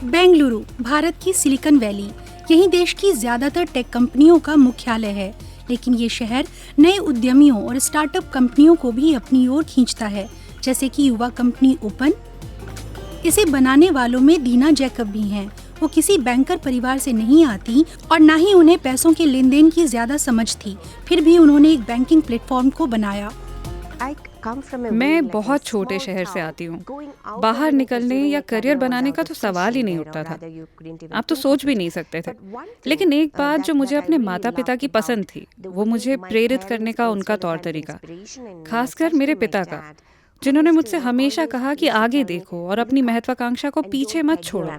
बेंगलुरु, भारत की silicon valley, यही देश की ज्यादातर टेक कंपनियों का मुख्यालय है। लेकिन ये शहर नए उद्यमियों और स्टार्टअप कंपनियों को भी अपनी ओर खींचता है, जैसे कि युवा कंपनी ओपन। इसे बनाने वालों में दीना जैकब भी हैं। वो किसी बैंकर परिवार से नहीं आती और ना ही उन्हें पैसों के लेन देन की ज्यादा समझ थी। फिर भी उन्होंने एक बैंकिंग प्लेटफॉर्म को बनाया। मैं बहुत छोटे शहर से आती हूँ। बाहर निकलने या करियर बनाने का तो सवाल ही नहीं उठता था। आप तो सोच भी नहीं सकते थे। लेकिन एक बात जो मुझे अपने माता पिता की पसंद थी, वो मुझे प्रेरित करने का उनका तौर तरीका, खासकर मेरे पिता का, जिन्होंने मुझसे हमेशा कहा कि आगे देखो और अपनी महत्वाकांक्षा को पीछे मत छोड़ो।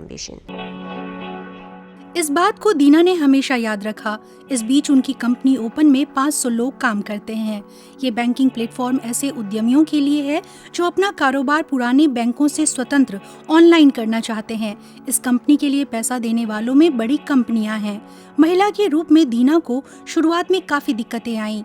इस बात को दीना ने हमेशा याद रखा। इस बीच उनकी कंपनी ओपन में 500 लोग काम करते हैं। ये बैंकिंग प्लेटफॉर्म ऐसे उद्यमियों के लिए है जो अपना कारोबार पुराने बैंकों से स्वतंत्र ऑनलाइन करना चाहते हैं। इस कंपनी के लिए पैसा देने वालों में बड़ी कंपनियां हैं। महिला के रूप में दीना को शुरुआत में काफी दिक्कतें आईं।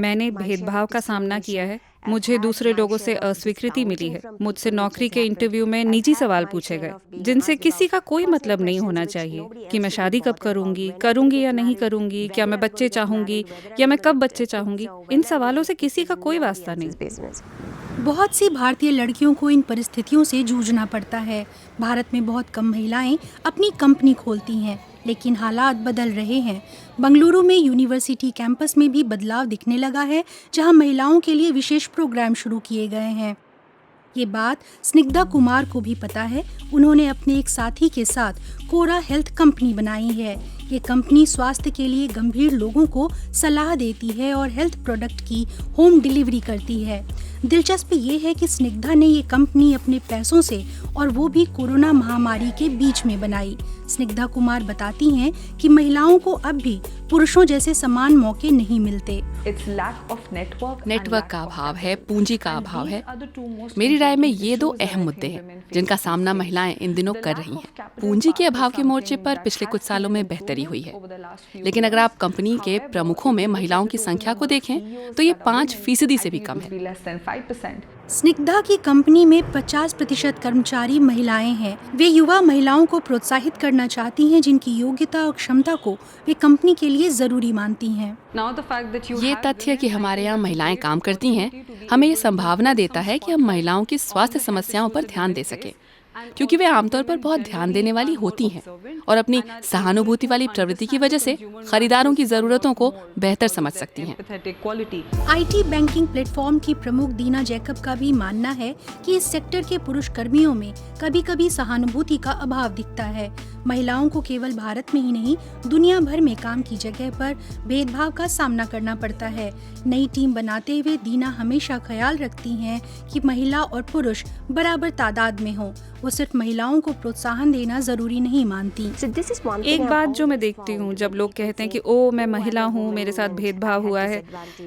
मैंने भेदभाव का सामना किया है। मुझे दूसरे लोगों से अस्वीकृति मिली है। मुझसे नौकरी के इंटरव्यू में निजी सवाल पूछे गए, जिनसे किसी का कोई मतलब नहीं होना चाहिए कि मैं शादी कब करूंगी या नहीं करूंगी, क्या मैं बच्चे चाहूंगी या मैं कब बच्चे चाहूंगी। इन सवालों से किसी का कोई वास्ता नहीं। बहुत सी भारतीय लड़कियों को इन परिस्थितियों से जूझना पड़ता है। भारत में बहुत कम महिलाएं अपनी कंपनी खोलती हैं, लेकिन हालात बदल रहे हैं। बंगलुरु में यूनिवर्सिटी कैंपस में भी बदलाव दिखने लगा है, जहां महिलाओं के लिए विशेष प्रोग्राम शुरू किए गए हैं। ये बात स्निग्धा कुमार को भी पता है। उन्होंने अपने एक साथी के साथ कोरा हेल्थ कंपनी बनाई है। ये कंपनी स्वास्थ्य के लिए गंभीर लोगों को सलाह देती है और हेल्थ प्रोडक्ट की होम डिलीवरी करती है। दिलचस्प ये है कि स्निग्धा ने ये कंपनी अपने पैसों से, और वो भी कोरोना महामारी के बीच में बनाई। स्निग्धा कुमार बताती हैं कि महिलाओं को अब भी पुरुषों जैसे समान मौके नहीं मिलते। नेटवर्क का अभाव है, पूंजी का अभाव है। मेरी राय में ये दो अहम मुद्दे हैं जिनका सामना महिलाएं इन दिनों कर रही हैं। पूंजी के अभाव के मोर्चे पर पिछले कुछ सालों में बेहतरी हुई है, लेकिन अगर आप कंपनी के प्रमुखों में महिलाओं की संख्या को देखें तो ये 5% से भी कम है। स्निग्धा की कंपनी में 50% कर्मचारी महिलाएं हैं। वे युवा महिलाओं को प्रोत्साहित करना चाहती हैं, जिनकी योग्यता और क्षमता को वे कंपनी के लिए जरूरी मानती हैं। ये तथ्य कि हमारे यहाँ महिलाएं काम करती हैं, हमें ये संभावना देता है कि हम महिलाओं की स्वास्थ्य समस्याओं पर ध्यान दे सकें, क्योंकि वे आमतौर पर बहुत ध्यान देने वाली होती हैं और अपनी सहानुभूति वाली प्रवृत्ति की वजह से खरीदारों की जरूरतों को बेहतर समझ सकती हैं। आईटी बैंकिंग प्लेटफॉर्म की प्रमुख दीना जैकब का भी मानना है कि इस सेक्टर के पुरुष कर्मियों में कभी-कभी सहानुभूति का अभाव दिखता है। महिलाओं को केवल भारत में ही नहीं, दुनिया भर में काम की जगह पर भेदभाव का सामना करना पड़ता है। नई टीम बनाते हुए दीना हमेशा ख्याल रखती हैं कि महिला और पुरुष बराबर तादाद में हों। वो सिर्फ महिलाओं को प्रोत्साहन देना जरूरी नहीं मानती। एक बात जो मैं देखती हूँ, जब लोग कहते हैं कि ओ मैं महिला हूँ, मेरे साथ भेदभाव हुआ है,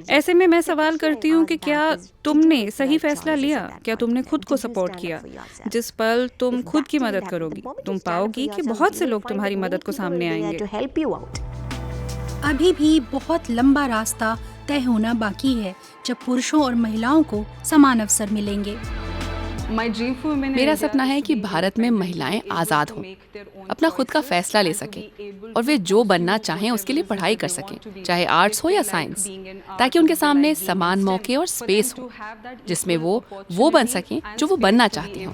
ऐसे में मैं सवाल करती हूँ कि क्या तुमने सही फैसला लिया? क्या तुमने खुद को सपोर्ट किया? जिस पल तुम खुद की मदद करोगी, तुम पाओगी कि बहुत से लोग तुम्हारी मदद को सामने आएंगे। अभी भी बहुत लंबा रास्ता तय होना बाकी है, जब पुरुषों और महिलाओं को समान अवसर मिलेंगे। मेरा सपना है कि भारत में महिलाएं आज़ाद हों, अपना खुद का फैसला ले सकें और वे जो बनना चाहें उसके लिए पढ़ाई कर सकें, चाहे आर्ट्स हो या साइंस, ताकि उनके सामने समान मौके और स्पेस हो जिसमें वो बन सकें जो वो बनना चाहती हों।